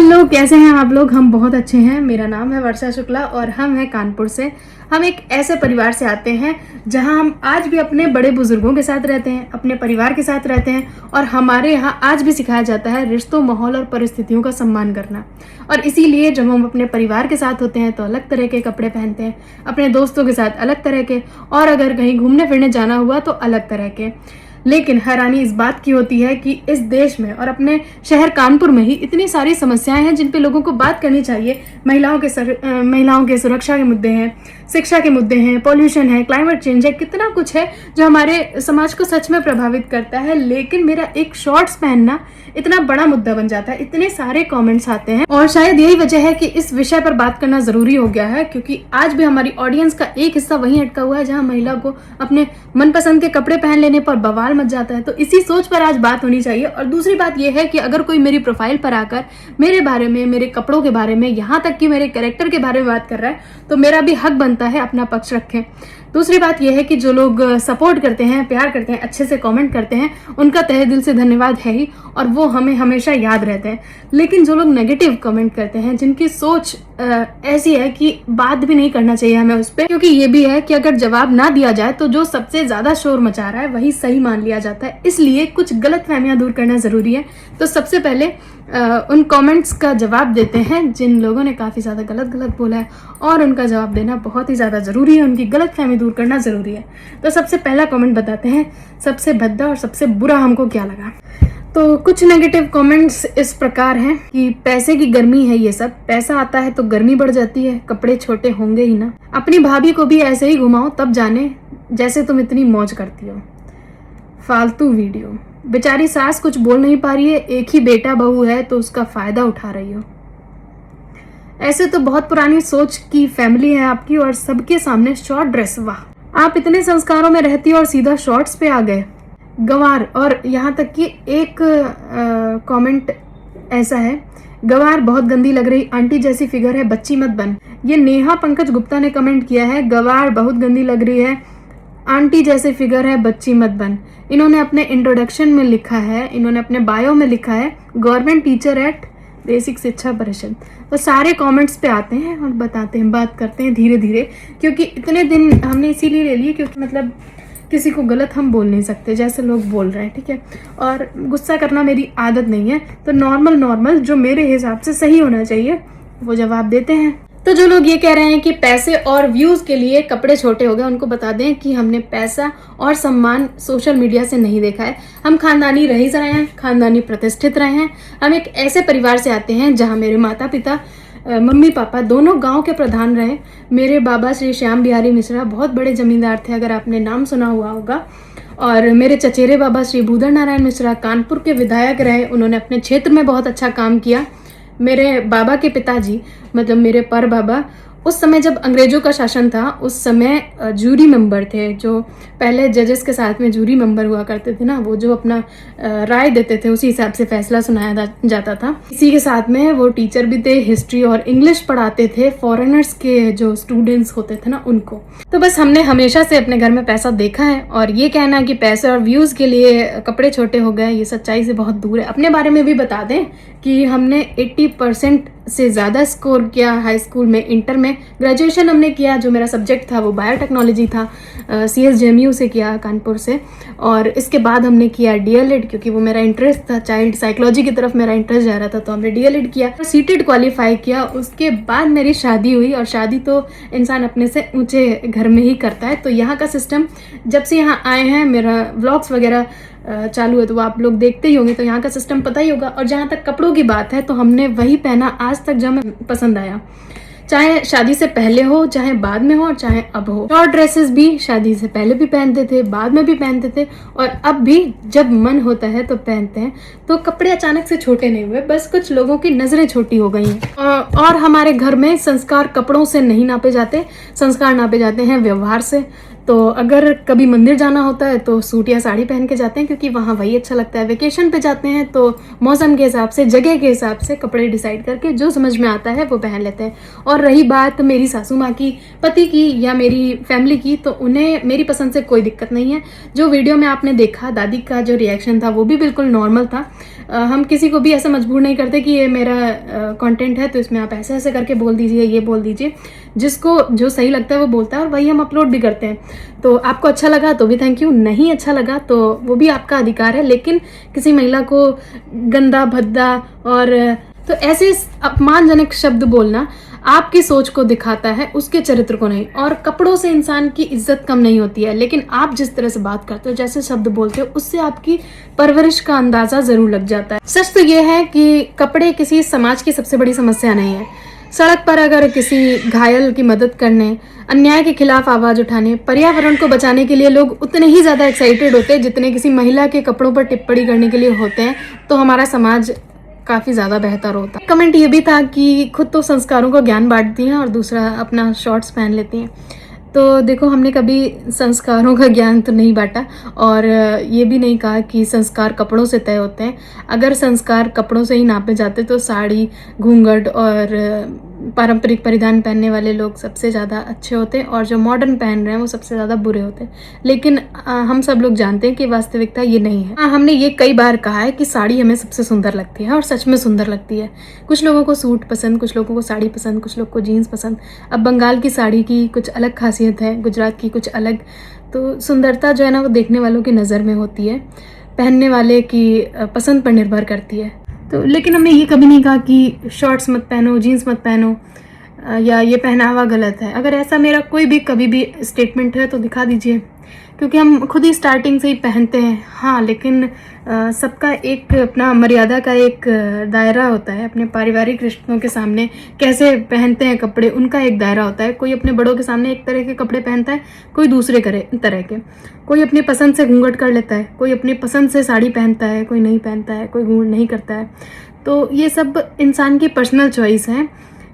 Hello, कैसे हैं आप लोग। हम बहुत अच्छे हैं। मेरा नाम है वर्षा शुक्ला और हम हैं कानपुर से। हम एक ऐसे परिवार से आते हैं जहां हम आज भी अपने बड़े बुजुर्गों के साथ रहते हैं, अपने परिवार के साथ रहते हैं और हमारे यहाँ आज भी सिखाया जाता है रिश्तों, माहौल और परिस्थितियों का सम्मान करना। और इसीलिए जब हम अपने परिवार के साथ होते हैं तो अलग तरह के कपड़े पहनते हैं, अपने दोस्तों के साथ अलग तरह के, और अगर कहीं घूमने फिरने जाना हुआ तो अलग तरह के। लेकिन हैरानी इस बात की होती है कि इस देश में और अपने शहर कानपुर में ही इतनी सारी समस्याएं हैं जिन पे लोगों को बात करनी चाहिए। महिलाओं के सुरक्षा के मुद्दे हैं, शिक्षा के मुद्दे हैं, पॉल्यूशन है, क्लाइमेट चेंज है, कितना कुछ है जो हमारे समाज को सच में प्रभावित करता है। लेकिन मेरा एक शॉर्ट्स पहनना इतना बड़ा मुद्दा बन जाता है, इतने सारे कमेंट्स आते हैं। और शायद यही वजह है कि इस विषय पर बात करना जरूरी हो गया है, क्योंकि आज भी हमारी ऑडियंस का एक हिस्सा वहीं अटका हुआ है जहां महिला को अपने मनपसंद के कपड़े पहन लेने पर बवाल मच जाता है। तो इसी सोच पर आज बात होनी चाहिए। और दूसरी बात यह है कि अगर कोई मेरी प्रोफाइल पर आकर मेरे बारे में, मेरे कपड़ों के बारे में, यहाँ तक कि मेरे कैरेक्टर के बारे में बात कर रहा है तो मेरा भी हक बनता है अपना पक्ष रखें। दूसरी बात यह है कि जो लोग सपोर्ट करते हैं, प्यार करते हैं, अच्छे से कमेंट करते हैं, उनका तहे दिल से धन्यवाद है ही, और वो हमें हमेशा याद रहते हैं। लेकिन जो लोग नेगेटिव कमेंट करते हैं, जिनकी सोच ऐसी है कि बात भी नहीं करना चाहिए हमें उस पर, क्योंकि ये भी है कि अगर जवाब ना दिया जाए तो जो सबसे ज्यादा शोर मचा रहा है वही सही मान लिया जाता है। इसलिए कुछ गलतफहमियां दूर करना जरूरी है। तो सबसे पहले उन कमेंट्स का जवाब देते हैं जिन लोगों ने काफी ज्यादा गलत बोला है, और उनका जवाब देना बहुत ही ज्यादा जरूरी है, उनकी गलतफहमी दूर करना जरूरी है। तो सबसे पहला कमेंट बताते हैं, सबसे भद्दा और सबसे बुरा हमको क्या लगा। तो कुछ नेगेटिव कमेंट्स इस प्रकार हैं कि पैसे की गर्मी है ये सब, पैसा आता है तो गर्मी बढ़ जाती है, कपड़े छोटे होंगे ही ना, अपनी भाभी को भी ऐसे ही घुमाओ तब जाने जैसे तुम इतनी मौज करती हो, फालतू वीडियो, बेचारी सास कुछ बोल नहीं पा रही है, एक ही बेटा बहू है तो उसका फायदा उठा रही हो। ऐसे तो बहुत पुरानी सोच की फैमिली है आपकी, और सबके सामने शॉर्ट ड्रेस, वाह आप इतने संस्कारों में रहती हो और सीधा शॉर्ट्स पे आ गए, गवार। और यहाँ तक कि एक कमेंट ऐसा है, गवार बहुत गंदी लग रही, आंटी जैसी फिगर है, बच्ची मत बन। ये नेहा पंकज गुप्ता ने कमेंट किया है, गवार बहुत गंदी लग रही है, आंटी जैसे फिगर है, बच्ची मत बन। इन्होंने अपने इंट्रोडक्शन में लिखा है, इन्होंने अपने बायो में लिखा है गवर्नमेंट टीचर एट बेसिक शिक्षा परिषद। तो सारे कमेंट्स पे आते हैं और बताते हैं, बात करते हैं धीरे धीरे, क्योंकि इतने दिन हमने इसीलिए ले लिए क्योंकि मतलब किसी को गलत हम बोल नहीं सकते जैसे लोग बोल रहे हैं, ठीक है। और गुस्सा करना मेरी आदत नहीं है, तो नॉर्मल जो मेरे हिसाब से सही होना चाहिए वो जवाब देते हैं। तो जो लोग ये कह रहे हैं कि पैसे और व्यूज के लिए कपड़े छोटे हो गए, उनको बता दें कि हमने पैसा और सम्मान सोशल मीडिया से नहीं देखा है। हम खानदानी रईस रहे हैं, खानदानी प्रतिष्ठित रहे हैं। हम एक ऐसे परिवार से आते हैं जहां मेरे माता पिता, मम्मी पापा दोनों गांव के प्रधान रहे। मेरे बाबा श्री श्याम बिहारी मिश्रा बहुत बड़े जमींदार थे, अगर आपने नाम सुना हुआ होगा। और मेरे चचेरे बाबा श्री भूधर नारायण मिश्रा कानपुर के विधायक रहे, उन्होंने अपने क्षेत्र में बहुत अच्छा काम किया। मेरे बाबा के पिताजी मतलब मेरे पर बाबा, उस समय जब अंग्रेजों का शासन था उस समय जूरी मेंबर थे, जो पहले जजेस के साथ में जूरी मेंबर हुआ करते थे ना, वो जो अपना राय देते थे उसी हिसाब से फैसला सुनाया जाता था। इसी के साथ में वो टीचर भी थे, हिस्ट्री और इंग्लिश पढ़ाते थे फॉरेनर्स के जो स्टूडेंट्स होते थे ना उनको। तो बस हमने हमेशा से अपने घर में पैसा देखा है, और ये कहना कि पैसे और व्यूज के लिए कपड़े छोटे हो गए, ये सच्चाई से बहुत दूर है। अपने बारे में भी बता दें कि हमने 80% से ज़्यादा स्कोर किया हाई स्कूल में, इंटर में, ग्रेजुएशन हमने किया, जो मेरा सब्जेक्ट था वो बायोटेक्नोलॉजी था, CSJMU से किया कानपुर से। और इसके बाद हमने किया DLED, क्योंकि वो मेरा इंटरेस्ट था, चाइल्ड साइकोलॉजी की तरफ मेरा इंटरेस्ट जा रहा था, तो हमने DLED किया, सीटेड क्वालिफाई किया। उसके बाद मेरी शादी हुई, और शादी तो इंसान अपने से ऊंचे घर में ही करता है। तो यहाँ का सिस्टम, जब से यहाँ आए हैं, मेरा व्लॉग्स वगैरह चालू है तो वो आप लोग देखते ही होंगे, तो यहाँ का सिस्टम पता ही होगा। और जहाँ तक कपड़ों की बात है तो हमने वही पहना आज तक जो हमें पसंद आया, चाहे शादी से पहले हो, चाहे बाद में हो, और चाहे अब हो। शॉर्ट ड्रेसेस भी शादी से पहले भी पहनते थे, बाद में भी पहनते थे, और अब भी जब मन होता है तो पहनते हैं। तो कपड़े अचानक से छोटे नहीं हुए, बस कुछ लोगों की नजरें छोटी हो गई हैं। और हमारे घर में संस्कार कपड़ों से नहीं नापे जाते, संस्कार नापे जाते हैं व्यवहार से। तो अगर कभी मंदिर जाना होता है तो सूट या साड़ी पहन के जाते हैं, क्योंकि वहाँ वही अच्छा लगता है। वेकेशन पे जाते हैं तो मौसम के हिसाब से, जगह के हिसाब से कपड़े डिसाइड करके जो समझ में आता है वो पहन लेते हैं। और रही बात मेरी सासू माँ की, पति की या मेरी फैमिली की, तो उन्हें मेरी पसंद से कोई दिक्कत नहीं है। जो वीडियो में आपने देखा, दादी का जो रिएक्शन था वो भी बिल्कुल नॉर्मल था। हम किसी को भी ऐसा मजबूर नहीं करते कि ये मेरा कंटेंट है तो इसमें आप ऐसे ऐसे करके बोल दीजिए, ये बोल दीजिए। जिसको जो सही लगता है वो बोलता है और वही हम अपलोड भी करते हैं। तो आपको अच्छा लगा तो भी थैंक यू, नहीं अच्छा लगा तो वो भी आपका अधिकार है। लेकिन किसी महिला को गंदा भद्दा और तो ऐसे अपमानजनक शब्द बोलना आपकी सोच को दिखाता है, उसके चरित्र को नहीं। और कपड़ों से इंसान की इज्जत कम नहीं होती है, लेकिन आप जिस तरह से बात करते हो, जैसे शब्द बोलते हो, उससे आपकी परवरिश का अंदाजा जरूर लग जाता है। सच तो ये है कि कपड़े किसी समाज की सबसे बड़ी समस्या नहीं है। सड़क पर अगर किसी घायल की मदद करने, अन्याय के खिलाफ आवाज उठाने, पर्यावरण को बचाने के लिए लोग उतने ही ज्यादा एक्साइटेड होते हैं जितने किसी महिला के कपड़ों पर टिप्पणी करने के लिए होते हैं, तो हमारा समाज काफ़ी ज़्यादा बेहतर होता है। कमेंट ये भी था कि खुद तो संस्कारों का ज्ञान बांटती हैं और दूसरा अपना शॉर्ट्स पहन लेती हैं। तो देखो, हमने कभी संस्कारों का ज्ञान तो नहीं बांटा और ये भी नहीं कहा कि संस्कार कपड़ों से तय होते हैं। अगर संस्कार कपड़ों से ही नापे जाते तो साड़ी, घूंघट और पारंपरिक परिधान पहनने वाले लोग सबसे ज़्यादा अच्छे होते हैं और जो मॉडर्न पहन रहे हैं वो सबसे ज़्यादा बुरे होते हैं। लेकिन हम सब लोग जानते हैं कि वास्तविकता ये नहीं है। हमने ये कई बार कहा है कि साड़ी हमें सबसे सुंदर लगती है और सच में सुंदर लगती है। कुछ लोगों को सूट पसंद, कुछ लोगों को साड़ी पसंद, कुछ लोग को जीन्स पसंद। अब बंगाल की साड़ी की कुछ अलग खासियत है, गुजरात की कुछ अलग। तो सुंदरता जो है ना वो देखने वालों की नज़र में होती है, पहनने वाले की पसंद पर निर्भर करती है। तो लेकिन हमने ये कभी नहीं कहा कि शॉर्ट्स मत पहनो, जीन्स मत पहनो या ये पहनावा गलत है। अगर ऐसा मेरा कोई भी कभी भी स्टेटमेंट है तो दिखा दीजिए, क्योंकि हम खुद ही स्टार्टिंग से ही पहनते हैं। हाँ, लेकिन सबका एक अपना मर्यादा का एक दायरा होता है। अपने पारिवारिक रिश्तों के सामने कैसे पहनते हैं कपड़े, उनका एक दायरा होता है। कोई अपने बड़ों के सामने एक तरह के कपड़े पहनता है, कोई दूसरे तरह के। कोई अपनी पसंद से घूंघट कर लेता है, कोई अपनी पसंद से साड़ी पहनता है, कोई नहीं पहनता है, कोई घूंघट नहीं करता है। तो ये सब इंसान की पर्सनल चॉइस है,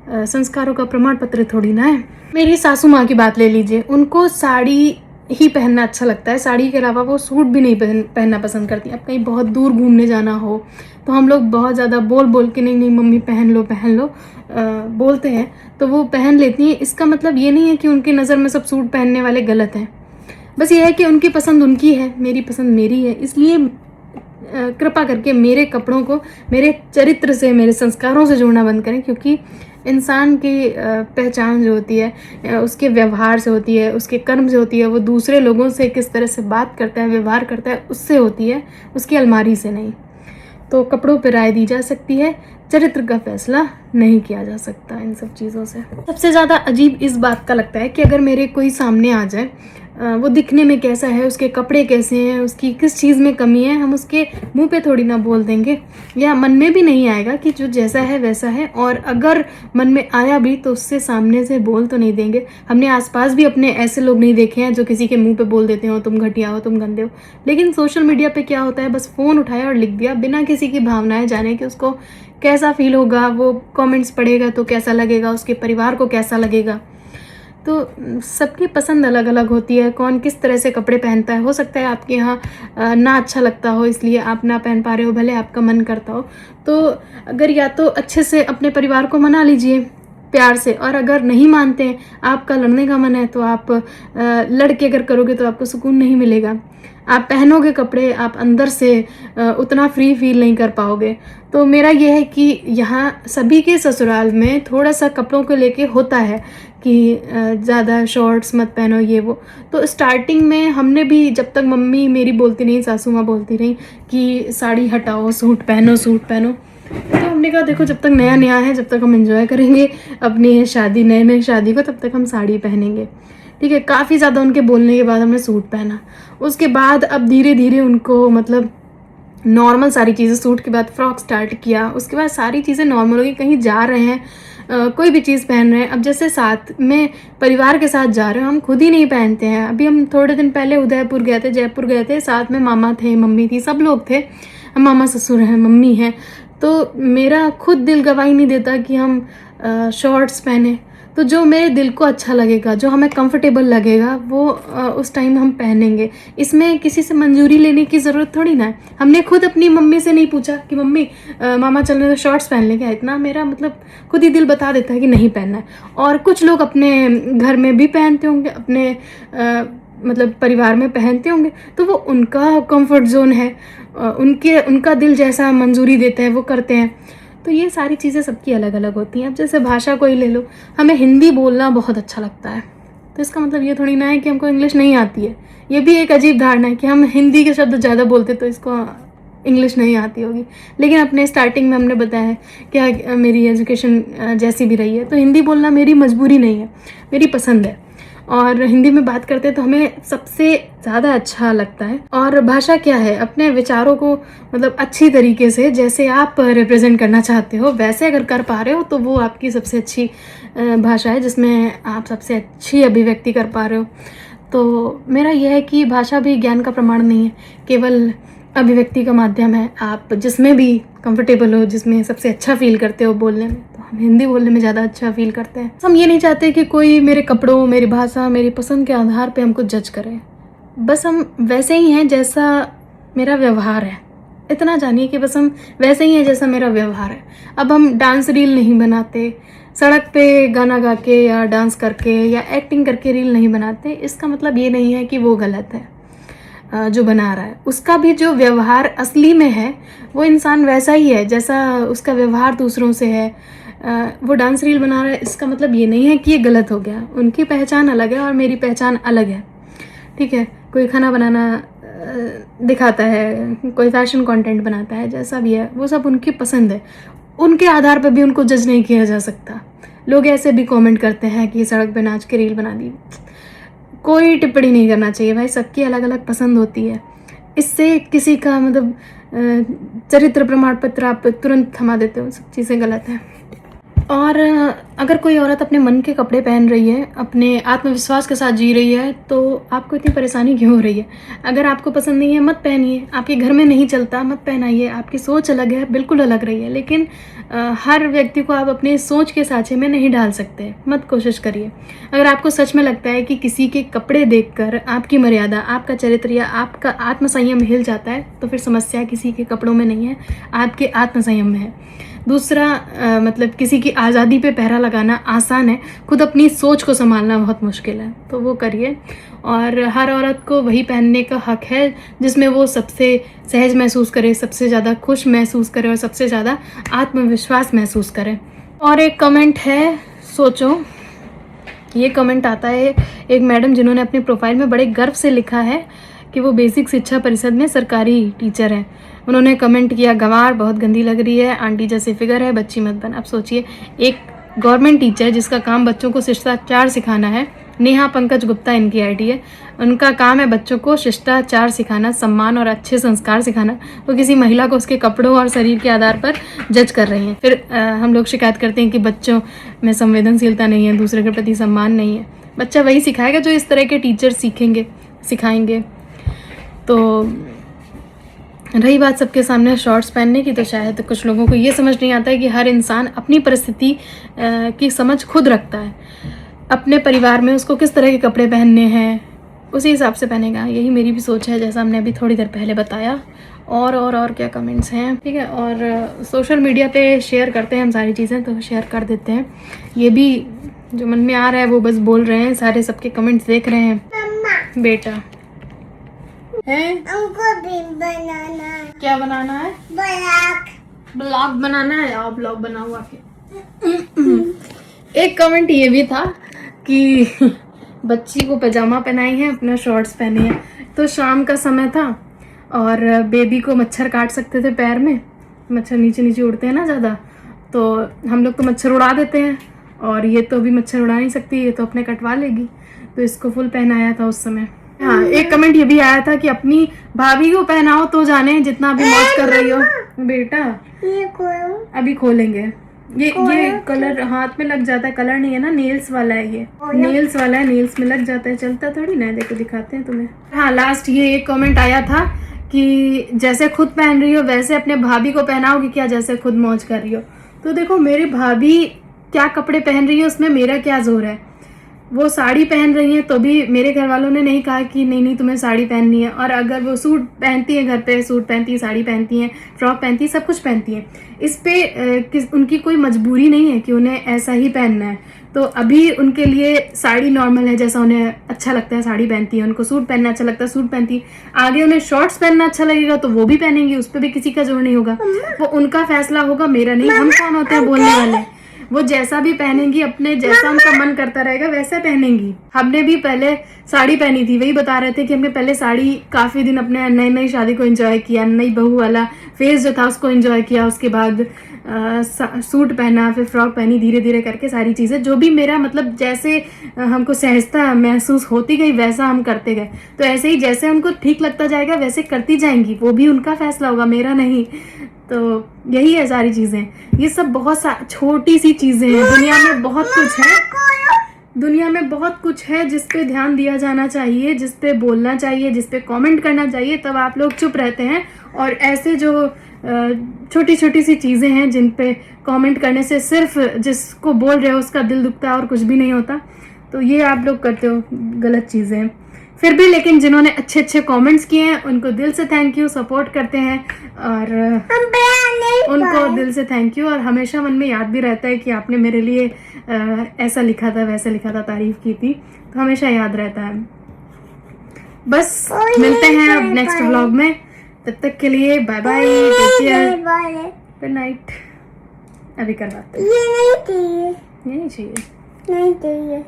संस्कारों का प्रमाण पत्र थोड़ी ना है। मेरी सासू माँ की बात ले लीजिए, उनको साड़ी ही पहनना अच्छा लगता है। साड़ी के अलावा वो सूट भी नहीं पहनना पसंद करती। अब कहीं बहुत दूर घूमने जाना हो तो हम लोग बहुत ज़्यादा बोल के नहीं मम्मी पहन लो बोलते हैं, तो वो पहन लेती हैं। इसका मतलब ये नहीं है कि उनकी नज़र में सब सूट पहनने वाले गलत हैं। बस ये है कि उनकी पसंद उनकी है, मेरी पसंद मेरी है। इसलिए कृपा करके मेरे कपड़ों को मेरे चरित्र से, मेरे संस्कारों से जोड़ना बंद करें, क्योंकि इंसान की पहचान जो होती है उसके व्यवहार से होती है, उसके कर्म से होती है। वो दूसरे लोगों से किस तरह से बात करता है, व्यवहार करता है, उससे होती है, उसकी अलमारी से नहीं। तो कपड़ों पर राय दी जा सकती है, चरित्र का फैसला नहीं किया जा सकता इन सब चीज़ों से। सबसे ज़्यादा अजीब इस बात का लगता है कि अगर मेरे कोई सामने आ जाए, वो दिखने में कैसा है, उसके कपड़े कैसे हैं, उसकी किस चीज़ में कमी है, हम उसके मुंह पे थोड़ी ना बोल देंगे, या मन में भी नहीं आएगा कि जो जैसा है वैसा है। और अगर मन में आया भी तो उससे सामने से बोल तो नहीं देंगे। हमने आसपास भी अपने ऐसे लोग नहीं देखे हैं जो किसी के मुंह पे बोल देते हो तुम घटिया हो, तुम गंदे हो। लेकिन सोशल मीडिया पे क्या होता है, बस फ़ोन उठाया और लिख दिया, बिना किसी की भावनाएं जाने कि उसको कैसा फील होगा, वो कमेंट्स पढ़ेगा तो कैसा लगेगा, उसके परिवार को कैसा लगेगा। तो सबकी पसंद अलग अलग होती है, कौन किस तरह से कपड़े पहनता है। हो सकता है आपके यहाँ ना अच्छा लगता हो, इसलिए आप ना पहन पा रहे हो, भले आपका मन करता हो। तो अगर या तो अच्छे से अपने परिवार को मना लीजिए प्यार से, और अगर नहीं मानते हैं, आपका लड़ने का मन है, तो आप लड़के अगर करोगे तो आपको सुकून नहीं मिलेगा। आप पहनोगे कपड़े, आप अंदर से उतना फ्री फील नहीं कर पाओगे। तो मेरा ये है कि यहाँ सभी के ससुराल में थोड़ा सा कपड़ों को लेके होता है कि ज़्यादा शॉर्ट्स मत पहनो, ये वो। तो स्टार्टिंग में हमने भी, जब तक मम्मी मेरी बोलती नहीं, सासू माँ बोलती रही कि साड़ी हटाओ, सूट पहनो, तो हमने कहा देखो, जब तक नया नया है, जब तक हम एंजॉय करेंगे अपनी शादी, नए शादी को, तब तक हम साड़ी पहनेंगे। ठीक है, काफ़ी ज़्यादा उनके बोलने के बाद हमने सूट पहना। उसके बाद अब धीरे धीरे उनको मतलब नॉर्मल सारी चीज़ें, सूट के बाद फ्रॉक स्टार्ट किया, उसके बाद सारी चीज़ें नॉर्मल हो गई। कहीं जा रहे हैं, कोई भी चीज़ पहन रहे हैं, अब जैसे साथ में परिवार के साथ जा रहे हो, हम खुद ही नहीं पहनते हैं। अभी हम थोड़े दिन पहले उदयपुर गए थे, जयपुर गए थे, साथ में मामा थे, मम्मी थी, सब लोग थे। मामा ससुर हैं, मम्मी हैं, तो मेरा खुद दिल गवाही नहीं देता कि हम शॉर्ट्स पहने। तो जो मेरे दिल को अच्छा लगेगा, जो हमें कंफर्टेबल लगेगा, वो उस टाइम हम पहनेंगे। इसमें किसी से मंजूरी लेने की ज़रूरत थोड़ी ना है। हमने खुद अपनी मम्मी से नहीं पूछा कि मम्मी मामा चल रहे तो शॉर्ट्स पहन ले क्या। इतना मेरा मतलब खुद ही दिल बता देता है कि नहीं पहनना है। और कुछ लोग अपने घर में भी पहनते होंगे, अपने मतलब परिवार में पहनते होंगे, तो वो उनका कंफर्ट जोन है, उनका दिल जैसा मंजूरी देता है वो करते हैं। तो ये सारी चीज़ें सबकी अलग अलग होती हैं। अब जैसे भाषा को ही ले लो, हमें हिंदी बोलना बहुत अच्छा लगता है, तो इसका मतलब ये थोड़ी ना है कि हमको इंग्लिश नहीं आती है। ये भी एक अजीब धारणा है कि हम हिंदी के शब्द ज़्यादा बोलते तो इसको इंग्लिश नहीं आती होगी। लेकिन अपने स्टार्टिंग में हमने बताया है कि मेरी एजुकेशन जैसी भी रही है, तो हिंदी बोलना मेरी मजबूरी नहीं है, मेरी पसंद है। और हिंदी में बात करते हैं तो हमें सबसे ज़्यादा अच्छा लगता है। और भाषा क्या है, अपने विचारों को मतलब अच्छी तरीके से जैसे आप रिप्रेजेंट करना चाहते हो वैसे अगर कर पा रहे हो तो वो आपकी सबसे अच्छी भाषा है, जिसमें आप सबसे अच्छी अभिव्यक्ति कर पा रहे हो। तो मेरा यह है कि भाषा भी ज्ञान का प्रमाण नहीं है, केवल अभिव्यक्ति का माध्यम है। आप जिसमें भी कंफर्टेबल हो, जिसमें सबसे अच्छा फील करते हो बोलने में, तो हम हिंदी बोलने में ज़्यादा अच्छा फील करते हैं। हम ये नहीं चाहते कि कोई मेरे कपड़ों, मेरी भाषा, मेरी पसंद के आधार पे हमको जज करे। बस हम वैसे ही हैं जैसा मेरा व्यवहार है, इतना जानिए कि बस हम वैसे ही हैं जैसा मेरा व्यवहार है। अब हम डांस रील नहीं बनाते, सड़क पे गाना गा के या डांस करके या एक्टिंग करके रील नहीं बनाते। इसका मतलब ये नहीं है कि वो गलत है जो बना रहा है। उसका भी जो व्यवहार असली में है वो इंसान वैसा ही है जैसा उसका व्यवहार दूसरों से है। वो डांस रील बना रहा है, इसका मतलब ये नहीं है कि ये गलत हो गया। उनकी पहचान अलग है और मेरी पहचान अलग है, ठीक है। कोई खाना बनाना दिखाता है, कोई फैशन कंटेंट बनाता है, जैसा भी है वो सब उनकी पसंद है। उनके आधार पर भी उनको जज नहीं किया जा सकता। लोग ऐसे भी कमेंट करते हैं कि सड़क पे नाच के रील बना दी, कोई टिप्पणी नहीं करना चाहिए भाई, सबकी अलग अलग पसंद होती है। इससे किसी का मतलब चरित्र प्रमाण पत्र आप तुरंत थमा देते हो, सब चीज़ें गलत हैं। और अगर कोई औरत अपने मन के कपड़े पहन रही है, अपने आत्मविश्वास के साथ जी रही है, तो आपको इतनी परेशानी क्यों हो रही है? अगर आपको पसंद नहीं है मत पहनिए, आपके घर में नहीं चलता मत पहनाइए। आपकी सोच अलग है, बिल्कुल अलग रही है, लेकिन हर व्यक्ति को आप अपनी सोच के साँचे में नहीं डाल सकते, मत कोशिश करिए। अगर आपको सच में लगता है कि किसी के कपड़े देखकर आपकी मर्यादा, आपका चरित्र या आपका आत्मसंयम हिल जाता है, तो फिर समस्या किसी के कपड़ों में नहीं है, आपके आत्मसंयम में है। दूसरा मतलब किसी की आज़ादी पे पहरा लगाना आसान है, खुद अपनी सोच को संभालना बहुत मुश्किल है, तो वो करिए। और हर औरत को वही पहनने का हक है जिसमें वो सबसे सहज महसूस करे, सबसे ज़्यादा खुश महसूस करे और सबसे ज़्यादा आत्मविश्वास महसूस करे। और एक कमेंट है, सोचो, ये कमेंट आता है एक मैडम जिन्होंने अपने प्रोफाइल में बड़े गर्व से लिखा है कि वो बेसिक शिक्षा परिषद में सरकारी टीचर हैं। उन्होंने कमेंट किया, गंवार बहुत गंदी लग रही है, आंटी जैसे फिगर है, बच्ची मत बन। अब सोचिए, एक गवर्नमेंट टीचर जिसका काम बच्चों को शिष्टाचार सिखाना है, नेहा पंकज गुप्ता इनकी आईडी है, उनका काम है बच्चों को शिष्टाचार सिखाना, सम्मान और अच्छे संस्कार सिखाना। वो किसी महिला को उसके कपड़ों और शरीर के आधार पर जज कर रही हैं। फिर हम लोग शिकायत करते हैं कि बच्चों में संवेदनशीलता नहीं है, दूसरे के प्रति सम्मान नहीं है। बच्चा वही सिखाएगा जो इस तरह के टीचर सिखाएंगे। तो रही बात सबके सामने शॉर्ट्स पहनने की, तो शायद कुछ लोगों को ये समझ नहीं आता है कि हर इंसान अपनी परिस्थिति की समझ खुद रखता है। अपने परिवार में उसको किस तरह के कपड़े पहनने हैं उसी हिसाब से पहनेगा। यही मेरी भी सोच है, जैसा हमने अभी थोड़ी देर पहले बताया। और क्या कमेंट्स हैं, ठीक है। और सोशल मीडिया पे शेयर करते हैं हम सारी चीज़ें, तो शेयर कर देते हैं। ये भी जो मन में आ रहा है वो बस बोल रहे हैं, सारे सबके कमेंट्स देख रहे हैं। बेटा है, हमको भी बनाना है। क्या बनाना है? ब्लॉग बनाना है। आप ब्लॉग बनाओ आके। एक कमेंट ये भी था कि बच्ची को पैजामा पहनाई है, अपना शॉर्ट्स पहने हैं। तो शाम का समय था और बेबी को मच्छर काट सकते थे पैर में, मच्छर नीचे नीचे उड़ते हैं ना ज़्यादा, तो हम लोग तो मच्छर उड़ा देते हैं, और ये तो अभी मच्छर उड़ा नहीं सकती, ये तो अपने कटवा लेगी, तो इसको फुल पहनाया था उस समय। हाँ, एक कमेंट ये भी आया था कि अपनी भाभी को पहनाओ तो जाने जितना अभी मौज कर रही हो। बेटा ये खोलो, अभी खोलेंगे। ये कलर हाथ में लग जाता है, कलर नहीं है ना, नेल्स वाला है, ये नेल्स वाला है, नेल्स में लग जाता है, चलता थोड़ी ना। देखो दिखाते हैं तुम्हें। हाँ, लास्ट ये एक कमेंट आया था कि जैसे खुद पहन रही हो वैसे अपने भाभी को पहनाओगे क्या, जैसे खुद मौज कर रही हो। तो देखो, मेरी भाभी क्या कपड़े पहन रही है उसमें मेरा क्या जोर है। वो साड़ी पहन रही हैं तो भी मेरे घर वालों ने नहीं कहा कि नहीं नहीं तुम्हें साड़ी पहननी है। और अगर वो सूट पहनती है, घर पे सूट पहनती है, साड़ी पहनती हैं, फ्रॉक पहनती है, सब कुछ पहनती हैं, इस पे उनकी कोई मजबूरी नहीं है कि उन्हें ऐसा ही पहनना है। तो अभी उनके लिए साड़ी नॉर्मल है, जैसा उन्हें अच्छा लगता है साड़ी पहनती है, उनको सूट पहनना अच्छा लगता है सूट पहनती है। आगे उन्हें शॉर्ट्स पहनना अच्छा लगेगा तो वो भी पहनेंगी, उस पर भी किसी का जोर नहीं होगा, वो उनका फैसला होगा, मेरा नहीं। हम कौन होते हैं बोलने वाले? वो जैसा भी पहनेंगी, अपने जैसा उनका मन करता रहेगा वैसा पहनेंगी। हमने भी पहले साड़ी पहनी थी, वही बता रहे थे कि हमने पहले साड़ी काफी दिन अपने नई नई शादी को एंजॉय किया, नई बहू वाला फेज जो था उसको एंजॉय किया, उसके बाद सूट पहना, फिर फ्रॉक पहनी, धीरे धीरे करके सारी चीजें जो भी मेरा मतलब जैसे हमको सहजता महसूस होती गई वैसा हम करते गए। तो ऐसे ही जैसे उनको ठीक लगता जाएगा वैसे करती जाएंगी, वो भी उनका फैसला होगा, मेरा नहीं। तो यही है सारी चीजें, ये सब बहुत छोटी सी चीजें हैं। दुनिया में बहुत कुछ है, दुनिया में बहुत कुछ है जिस पे ध्यान दिया जाना चाहिए, जिस पे बोलना चाहिए, जिस पे कमेंट करना चाहिए। तब आप लोग चुप रहते हैं और ऐसे जो छोटी छोटी सी चीजें हैं जिन पे कमेंट करने से सिर्फ जिसको बोल रहे हो उसका दिल दुखता है और कुछ भी नहीं होता। तो ये आप लोग करते हो गलत चीजें। फिर भी लेकिन जिन्होंने अच्छे अच्छे कमेंट्स किए हैं उनको दिल से थैंक यू, सपोर्ट करते हैं और उनको दिल से थैंक यू। और हमेशा मन में याद भी रहता है कि आपने मेरे लिए ऐसा लिखा था, वैसा लिखा था, तारीफ की थी, तो हमेशा याद रहता है। बस मिलते हैं अब नेक्स्ट व्लॉग में, तब तक के लिए bye bye, take care, good night. अभी करवाते हैं, ये नहीं चाहिए, ये नहीं चाहिए। नहीं चाहिए।